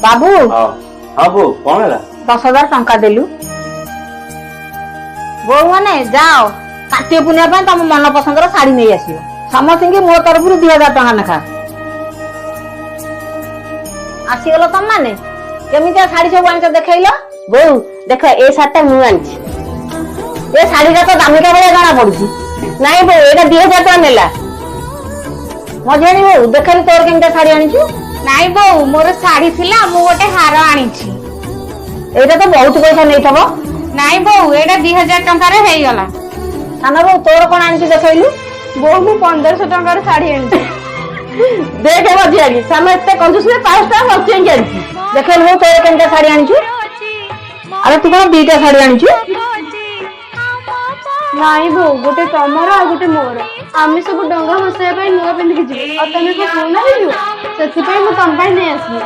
बाबू हाँ बो कौन है 10,000 टंका देलु बो माने जाओ काटी पुनिया तुम मन पसंद शाढ़ी नहीं आस समस्त मो तरफ 2,000 टंका नेखा आसीगल तुम मैंने केमी शाढ़ी सब आनी देखल बो देख ए शाढ़ी मुझे आनी ए शाढ़ी तो दामिका भाई जना पड़ी नाई बो ये 2,000 टका नेला मजाणी बो देखल तोर केमता शाढ़ी आनीचु नाई बो मोर शाढ़ी थिला मु गोटे हार आनीछि एटा तो बहुत पैसा नहीं थबो नाई बो एटा 2,000 टंका रे हेई गला साना बो तोर कोन आनीचु देखैलु बो मु 1500 टंका रे शाढ़ी आनीछि देखे मजिया की सामे एते कंजूस में 5 टका बच्चे के आनीचु देखल बो तोर केमता शाढ़ी आनीचु अरे तू कोन दीटा शाढ़ी आनीचु नाई बो गोटे तमर आ गोटे मोर आमे सब डंगा हसया पई नुआ पिंधि कि जी आ तमे को सुना दिलु सेति पई मु तम पई नै आसी